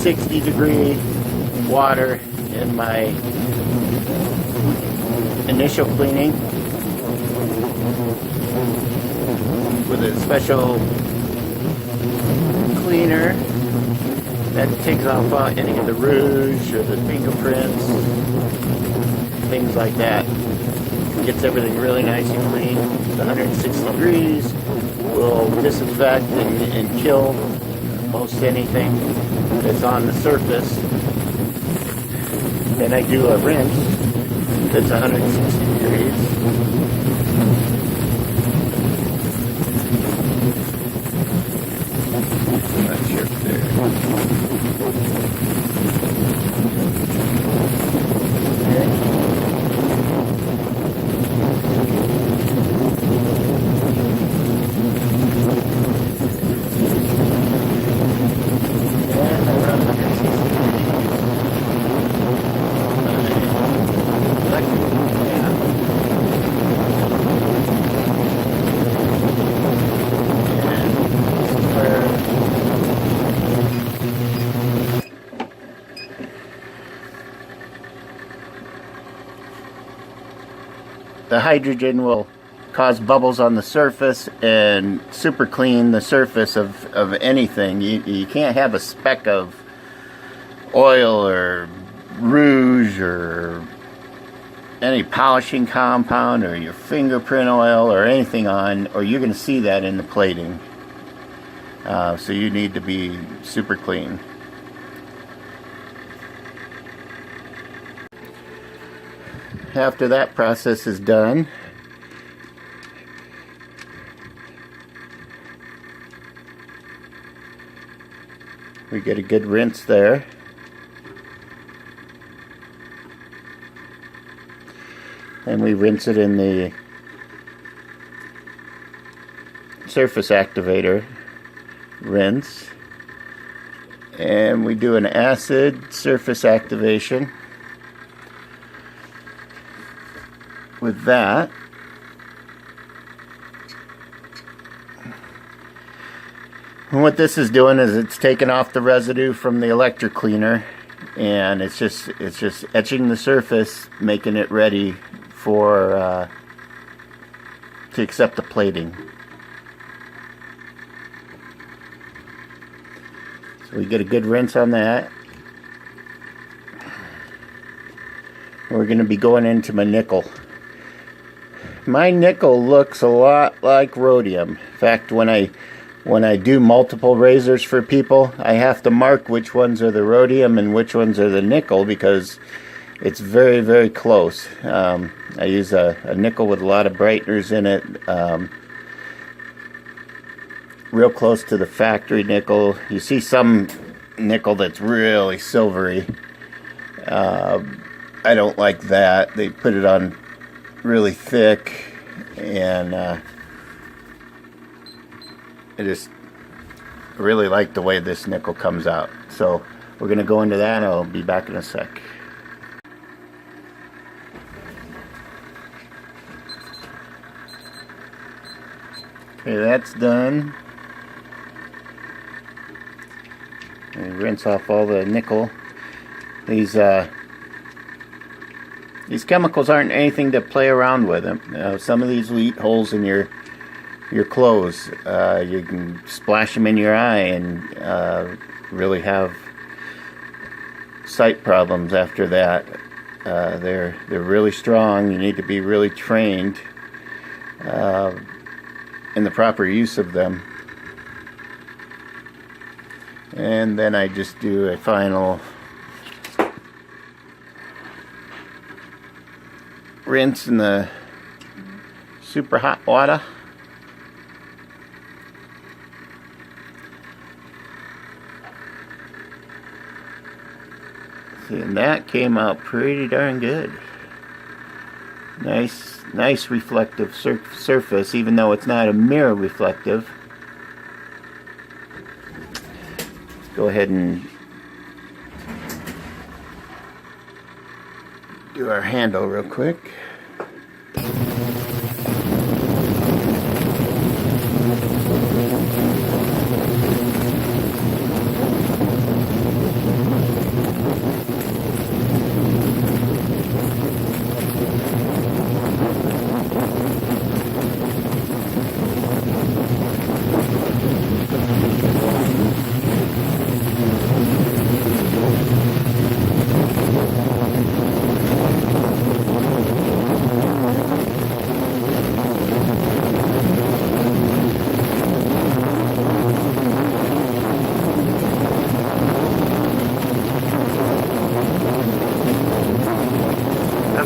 60-degree water in my initial cleaning with a special cleaner that takes off any of the rouge or the fingerprints, things like that. Gets everything really nice and clean. It's 160 degrees. Will disinfect and kill most anything that's on the surface. Then I do a rinse that's 160 degrees. Not sure if there. The hydrogen will cause bubbles on the surface and super clean the surface of anything. You can't have a speck of oil or rouge or any polishing compound or your fingerprint oil or anything on, or you're going to see that in the plating. So you need to be super clean. After that process is done, we get a good rinse there. And we rinse it in the surface activator rinse. And we do an acid surface activation with that. And what this is doing is it's taking off the residue from the electric cleaner, and it's just etching the surface, making it ready for to accept the plating. So we get a good rinse on that. We're going to be going into my nickel. My nickel looks a lot like rhodium. In fact, when I do multiple razors for people, I have to mark which ones are the rhodium and which ones are the nickel because it's very, very close. I use a nickel with a lot of brighteners in it, real close to the factory nickel. You see some nickel that's really silvery. I don't like that. They put it on really thick, and I just really like the way this nickel comes out. So we're going to go into that, and I'll be back in a sec. Okay, that's done. And rinse off all the nickel. These chemicals aren't anything to play around with. Some of these will eat holes in your clothes. You can splash them in your eye and really have sight problems after that. They're really strong. You need to be really trained in the proper use of them. And then I just do a final rinse in the super hot water. See, and that came out pretty darn good. Nice reflective surface, even though it's not a mirror reflective. Let's go ahead and do our handle real quick.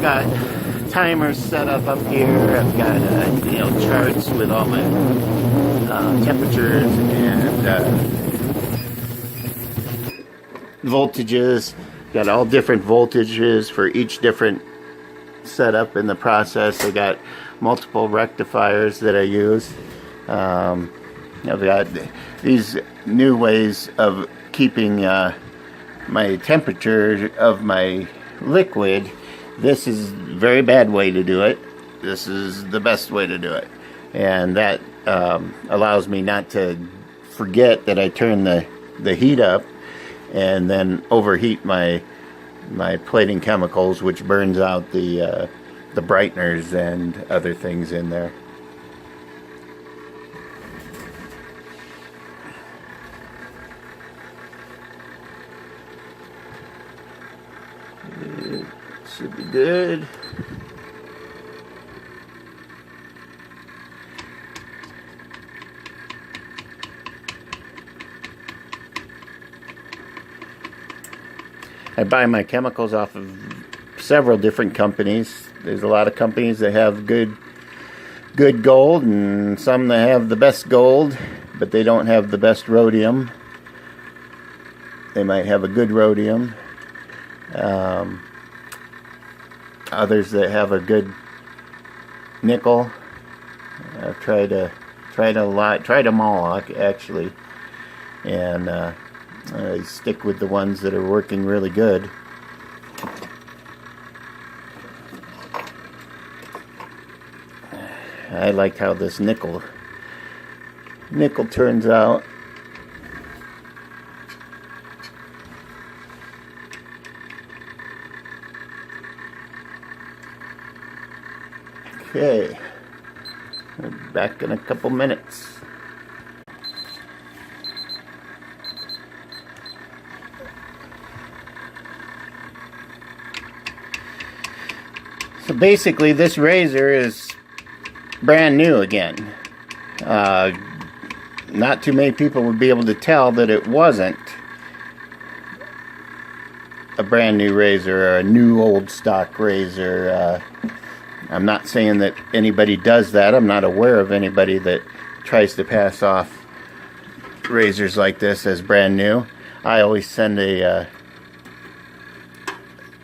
got timers set up here. I've got charts with all my temperatures and voltages. Got all different voltages for each different setup in the process. I got multiple rectifiers that I use. I've got these new ways of keeping my temperature of my liquid. This is a very bad way to do it. This is the best way to do it, and that allows me not to forget that I turn the heat up and then overheat my plating chemicals, which burns out the brighteners and other things in there. It should be good. I buy my chemicals off of several different companies. There's a lot of companies that have good gold, and some that have the best gold, but they don't have the best rhodium. They might have a good rhodium. Others that have a good nickel. I've tried them all actually, and I stick with the ones that are working really good. I like how this nickel turns out. Okay, we're back in a couple minutes. So basically, this razor is brand new again. Not too many people would be able to tell that it wasn't a brand new razor or a new old stock razor. I'm not saying that anybody does that. I'm not aware of anybody that tries to pass off razors like this as brand new. I always send a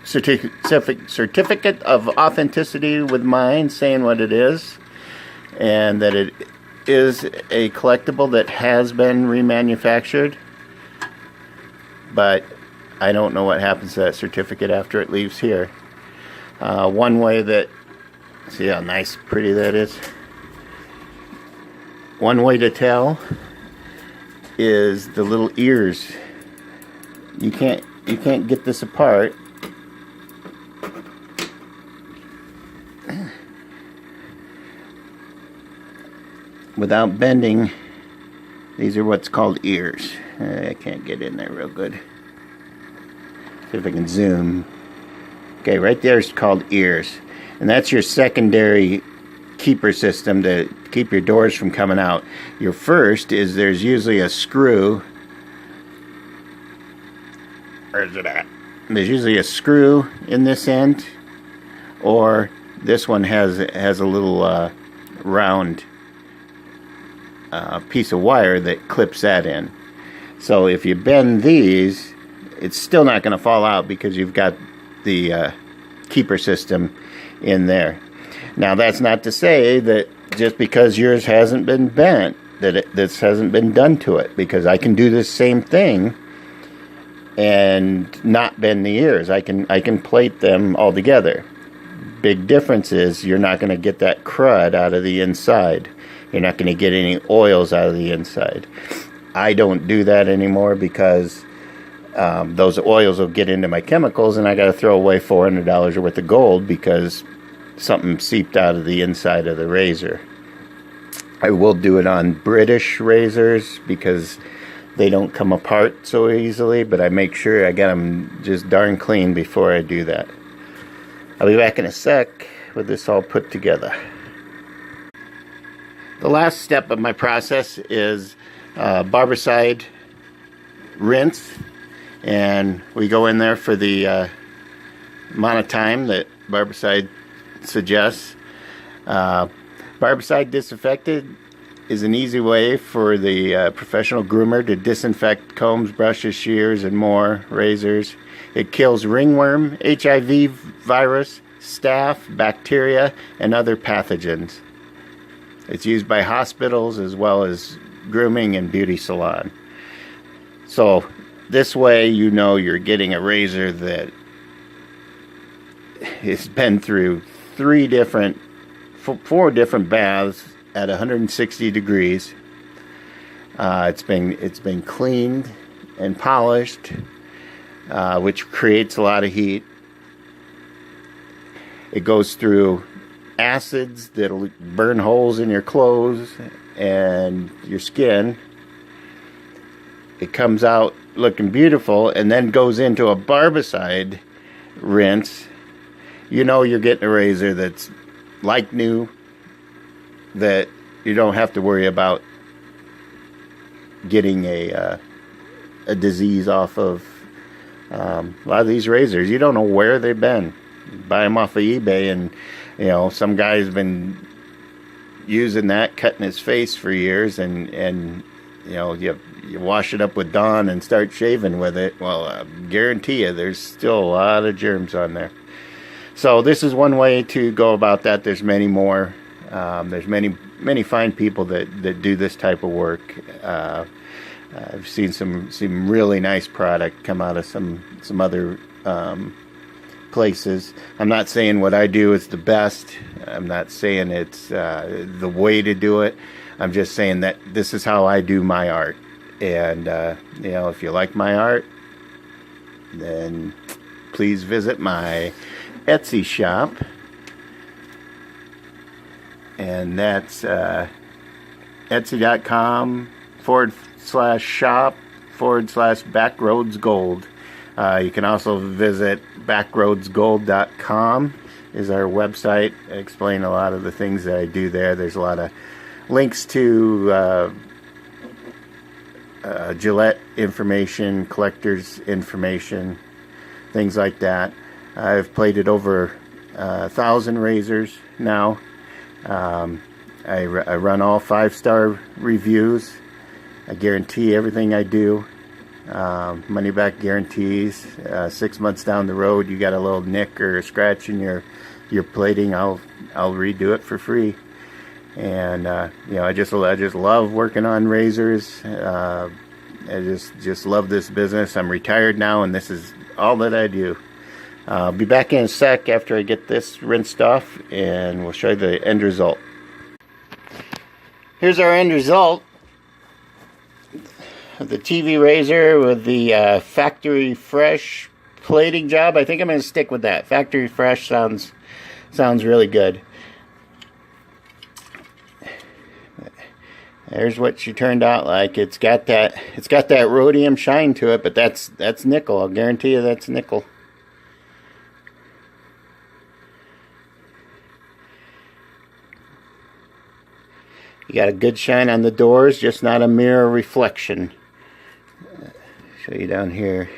certificate of authenticity with mine, saying what it is, and that it is a collectible that has been remanufactured, but I don't know what happens to that certificate after it leaves here. One way that, see how nice, pretty that is? One way to tell is the little ears. You can't get this apart. Without bending. These are what's called ears. I can't get in there real good. See if I can zoom. Okay, right there is called ears. And that's your secondary keeper system to keep your doors from coming out. Your first is there's usually a screw. Where's it at? There's usually a screw in this end, or this one has a little round piece of wire that clips that in. So if you bend these, it's still not going to fall out because you've got the keeper system in there. Now that's not to say that just because yours hasn't been bent that this hasn't been done to it, because I can do this same thing and not bend the ears. I can plate them all together. Big difference is you're not going to get that crud out of the inside. You're not going to get any oils out of the inside. I don't do that anymore because those oils will get into my chemicals, and I got to throw away $400 worth of gold because something seeped out of the inside of the razor. I will do it on British razors because they don't come apart so easily, but I make sure I get them just darn clean before I do that. I'll be back in a sec with this all put together. The last step of my process is barbicide rinse, and we go in there for the amount of time that Barbicide suggests. Barbicide Disinfected is an easy way for the professional groomer to disinfect combs, brushes, shears, and more, razors. It kills ringworm, HIV virus, staph, bacteria, and other pathogens. It's used by hospitals as well as grooming and beauty salon. So this way you know you're getting a razor that has been through four different baths at 160 degrees. It's been cleaned and polished, which creates a lot of heat. It goes through acids that'll burn holes in your clothes and your skin. It comes out looking beautiful and then goes into a barbicide rinse. You know you're getting a razor that's like new, that you don't have to worry about getting a disease off of. A lot of these razors, you don't know where they've been. You buy them off of eBay, and you know some guy's been using that, cutting his face for years, and you know you wash it up with Dawn and start shaving with it. Well, I guarantee you, there's still a lot of germs on there. So this is one way to go about that. There's many more. There's many fine people that do this type of work. I've seen some really nice product come out of some other places. I'm not saying what I do is the best. I'm not saying it's the way to do it. I'm just saying that this is how I do my art. And you know, if you like my art, then please visit my Etsy shop, and that's etsy.com/shop/backroadsgold. You can also visit backroadsgold.com is our website. I explain a lot of the things that I do there. There's a lot of links to Gillette information, collectors information, things like that. I've plated over 1,000 razors now. I run all 5-star reviews. I guarantee everything I do. Money back guarantees. 6 months down the road, you got a little nick or a scratch in your plating, I'll redo it for free. And you know, I just love working on razors. I just love this business. I'm retired now, and this is all that I do. I'll be back in a sec after I get this rinsed off, and we'll show you the end result. Here's our end result. The TV razor with the factory fresh plating job. I think I'm going to stick with that. Factory fresh sounds really good. There's what she turned out like. It's got that rhodium shine to it, but that's nickel. I'll guarantee you that's nickel. You got a good shine on the doors, just not a mirror reflection. Show you down here.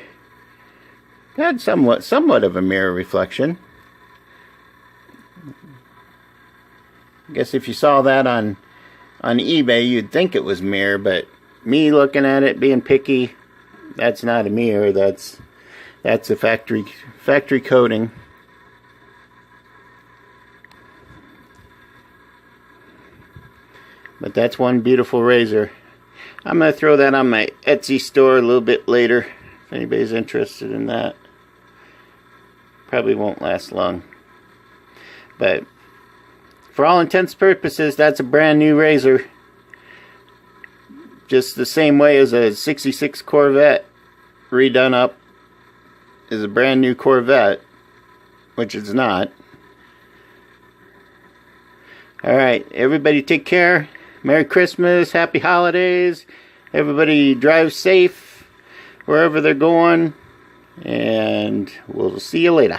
Got somewhat of a mirror reflection. I guess if you saw that on eBay, you'd think it was mirror, but me looking at it, being picky, that's not a mirror. That's a factory coating. But that's one beautiful razor. I'm going to throw that on my Etsy store a little bit later, if anybody's interested in that. Probably won't last long. But for all intents and purposes, that's a brand new razor. Just the same way as a 66 Corvette redone up is a brand new Corvette, which it's not. Alright, everybody take care. Merry Christmas, Happy Holidays. Everybody drive safe wherever they're going. And we'll see you later.